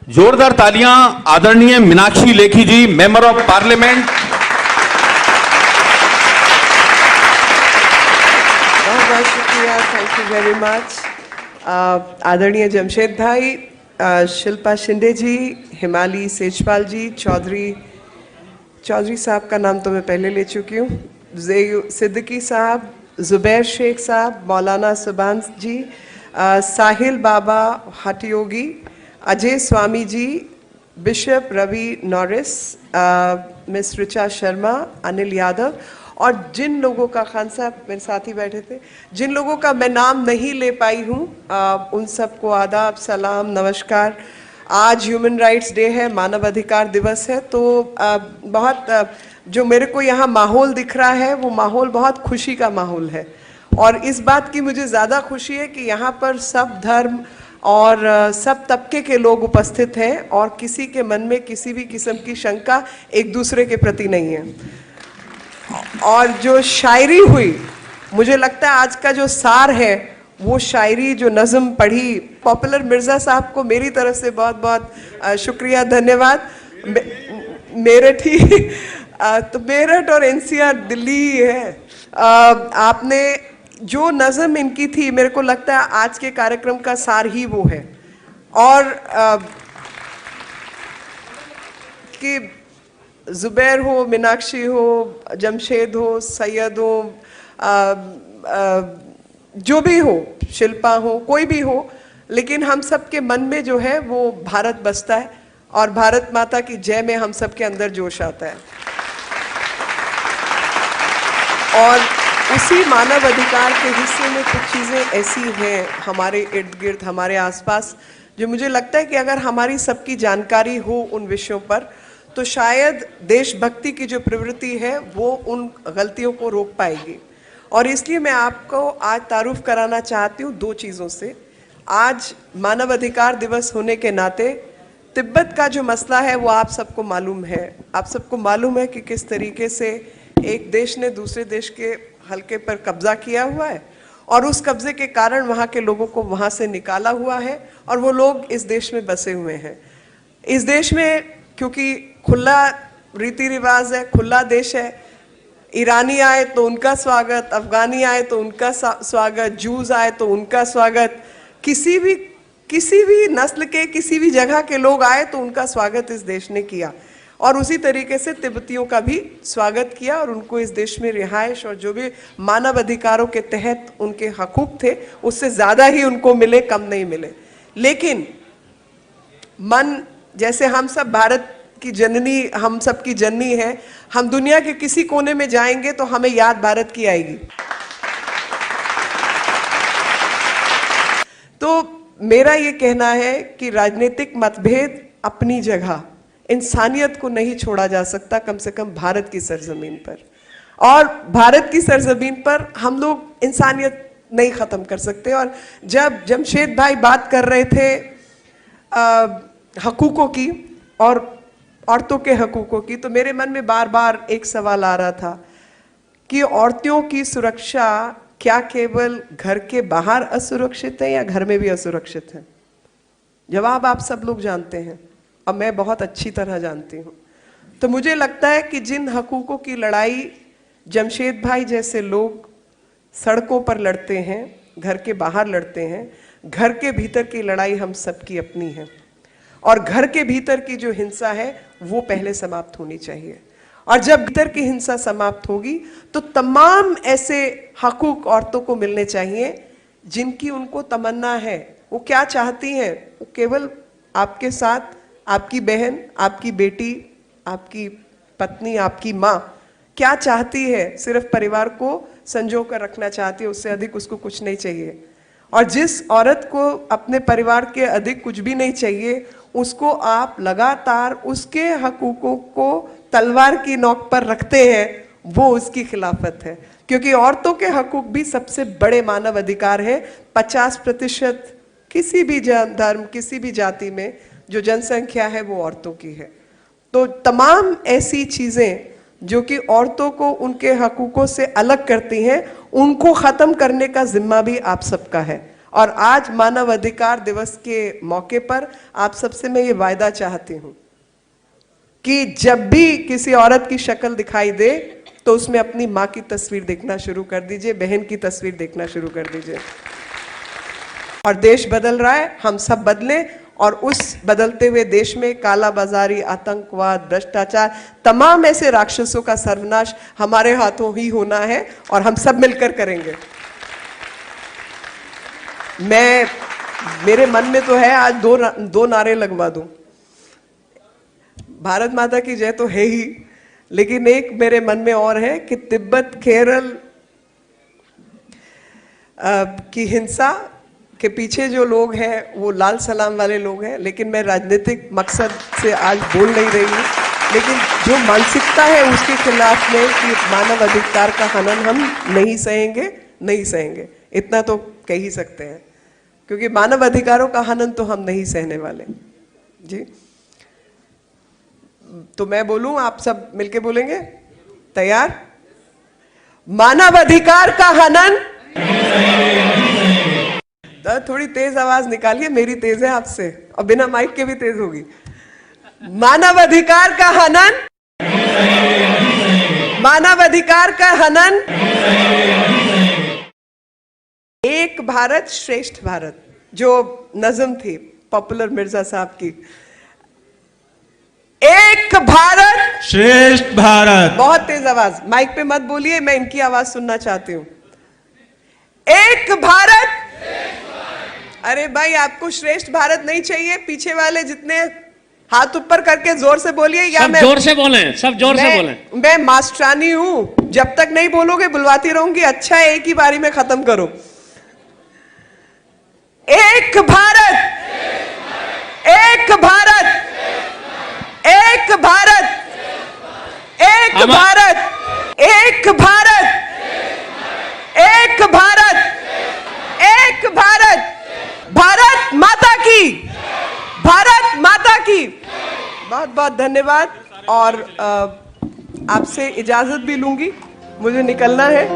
जोरदार तालियां आदरणीय मीनाक्षी लेखी जी, मेंबर ऑफ पार्लियामेंट। बहुत बहुत शुक्रिया, थैंक यू वेरी मच। आदरणीय जमशेद भाई, शिल्पा शिंदे जी, हिमाली सेजपाल जी, चौधरी साहब का नाम तो मैं पहले ले चुकी हूँ, सिद्दीकी साहब, जुबैर शेख साहब, मौलाना सुबान जी, साहिल बाबा हटयोगी, Ajay Swami ji, bishop Ravi Norris, miss Richa Sharma, Anil Yadav, और जिन लोगों का, खान साहब मेरे साथ ही बैठे थे, जिन लोगों का मैं नाम नहीं ले पाई हूँ, उन सबको आदाब, सलाम, नमस्कार। आज ह्यूमन राइट्स डे है, मानव अधिकार दिवस है, तो बहुत जो मेरे को यहाँ माहौल दिख रहा है वो माहौल बहुत खुशी का माहौल है। और इस बात की मुझे ज़्यादा खुशी है कि यहाँ पर सब धर्म और सब तबके के लोग उपस्थित हैं और किसी के मन में किसी भी किस्म की शंका एक दूसरे के प्रति नहीं है। और जो शायरी हुई, मुझे लगता है आज का जो सार है वो शायरी, जो नज़म पढ़ी, पॉपुलर मिर्ज़ा साहब को मेरी तरफ से बहुत बहुत शुक्रिया, धन्यवाद। मेरठ ही तो मेरठ और एनसीआर दिल्ली ही है। आपने जो नज़म इनकी थी, मेरे को लगता है आज के कार्यक्रम का सार ही वो है। और कि जुबैर हो, मीनाक्षी हो, जमशेद हो, सैयद हो, जो भी हो, शिल्पा हो, कोई भी हो, लेकिन हम सब के मन में जो है वो भारत बसता है और भारत माता की जय में हम सब के अंदर जोश आता है। और उसी मानव अधिकार के हिस्से में कुछ चीज़ें ऐसी हैं हमारे इर्द गिर्द, हमारे आसपास, जो मुझे लगता है कि अगर हमारी सबकी जानकारी हो उन विषयों पर, तो शायद देशभक्ति की जो प्रवृत्ति है वो उन गलतियों को रोक पाएगी। और इसलिए मैं आपको आज तारुफ कराना चाहती हूँ दो चीज़ों से। आज मानव अधिकार दिवस होने के नाते तिब्बत का जो मसला है वो आप सबको मालूम है। आप सबको मालूम है कि किस तरीके से एक देश ने दूसरे देश के हल्के पर कब्जा किया हुआ है और उस कब्जे के कारण वहाँ के लोगों को वहाँ से निकाला हुआ है और वो लोग इस देश में बसे हुए हैं। इस देश में क्योंकि खुला रीति रिवाज है, खुला देश है, ईरानी आए तो उनका स्वागत, अफगानी आए तो उनका स्वागत, जूस आए तो उनका स्वागत, किसी भी नस्ल के किसी भी जगह के लोग आए तो उनका स्वागत इस देश ने किया। और उसी तरीके से तिब्बतियों का भी स्वागत किया और उनको इस देश में रिहाइश और जो भी मानव अधिकारों के तहत उनके हकूक थे उससे ज़्यादा ही उनको मिले, कम नहीं मिले। लेकिन मन, जैसे हम सब भारत की जननी, हम सब की जननी है, हम दुनिया के किसी कोने में जाएंगे तो हमें याद भारत की आएगी। तो मेरा ये कहना है कि राजनीतिक मतभेद अपनी जगह, इंसानियत को नहीं छोड़ा जा सकता, कम से कम भारत की सरजमीन पर। और भारत की सरजमीन पर हम लोग इंसानियत नहीं ख़त्म कर सकते। और जब जमशेद भाई बात कर रहे थे हकूक़ों की और औरतों के हकूक़ों की, तो मेरे मन में बार बार एक सवाल आ रहा था कि औरतों की सुरक्षा क्या केवल घर के बाहर असुरक्षित है या घर में भी असुरक्षित है? जवाब आप सब लोग जानते हैं और मैं बहुत अच्छी तरह जानती हूँ। तो मुझे लगता है कि जिन हकूक़ों की लड़ाई जमशेद भाई जैसे लोग सड़कों पर लड़ते हैं, घर के बाहर लड़ते हैं, घर के भीतर की लड़ाई हम सबकी अपनी है। और घर के भीतर की जो हिंसा है वो पहले समाप्त होनी चाहिए। और जब भीतर की हिंसा समाप्त होगी तो तमाम ऐसे हकूक़ औरतों को मिलने चाहिए जिनकी उनको तमन्ना है। वो क्या चाहती हैं? वो केवल आपके साथ, आपकी बहन, आपकी बेटी, आपकी पत्नी, आपकी माँ क्या चाहती है? सिर्फ परिवार को संजो कर रखना चाहती है, उससे अधिक उसको कुछ नहीं चाहिए। और जिस औरत को अपने परिवार के अधिक कुछ भी नहीं चाहिए, उसको आप लगातार उसके हकूक़ों को तलवार की नोक पर रखते हैं, वो उसकी खिलाफत है। क्योंकि औरतों के हकूक़ भी सबसे बड़े मानव अधिकार है। 50% किसी भी धर्म, किसी भी जाति में जो जनसंख्या है वो औरतों की है। तो तमाम ऐसी चीज़ें जो कि औरतों को उनके हकूक़ों से अलग करती हैं, उनको ख़त्म करने का जिम्मा भी आप सबका है। और आज मानव अधिकार दिवस के मौके पर आप सबसे मैं ये वायदा चाहती हूं कि जब भी किसी औरत की शक्ल दिखाई दे तो उसमें अपनी माँ की तस्वीर देखना शुरू कर दीजिए, बहन की तस्वीर देखना शुरू कर दीजिए। और देश बदल रहा है, हम सब बदलें और उस बदलते हुए देश में काला बाजारी, आतंकवाद, भ्रष्टाचार, तमाम ऐसे राक्षसों का सर्वनाश हमारे हाथों ही होना है और हम सब मिलकर करेंगे। मेरे मन में तो है आज दो नारे लगवा दूं। भारत माता की जय तो है ही, लेकिन एक मेरे मन में और है कि तिब्बत केरल की हिंसा के पीछे जो लोग हैं वो लाल सलाम वाले लोग हैं, लेकिन मैं राजनीतिक मकसद से आज बोल नहीं रही हूँ, लेकिन जो मानसिकता है उसके खिलाफ में कि मानव अधिकार का हनन हम नहीं सहेंगे, इतना तो कह ही सकते हैं, क्योंकि मानव अधिकारों का हनन तो हम नहीं सहने वाले जी। तो मैं बोलूं, आप सब मिलके बोलेंगे? तैयार? मानव अधिकार का हनन। थोड़ी तेज आवाज निकालिए, मेरी तेज है आपसे और बिना माइक के भी तेज होगी। मानव अधिकार का हनन, मानव अधिकार का हनन। एक भारत श्रेष्ठ भारत, जो नज्म थी पॉपुलर मिर्जा साहब की, एक भारत श्रेष्ठ भारत। बहुत तेज आवाज, माइक पे मत बोलिए, मैं इनकी आवाज सुनना चाहती हूं। एक भारत। अरे भाई, आपको श्रेष्ठ भारत नहीं चाहिए? पीछे वाले जितने हाथ ऊपर करके जोर से बोलिए, या मैं जोर से बोलें, सब जोर से बोलें। मैं मास्टरानी हूं, जब तक नहीं बोलोगे बुलवाती रहूंगी। अच्छा है, एक ही बारी में खत्म करो। एक भारत, एक भारत, एक भारत, एक भारत, एक भारत, एक भारत, एक भारत। भारत माता की, भारत माता की। बहुत बहुत धन्यवाद और आपसे इजाजत भी लूंगी, मुझे निकलना है।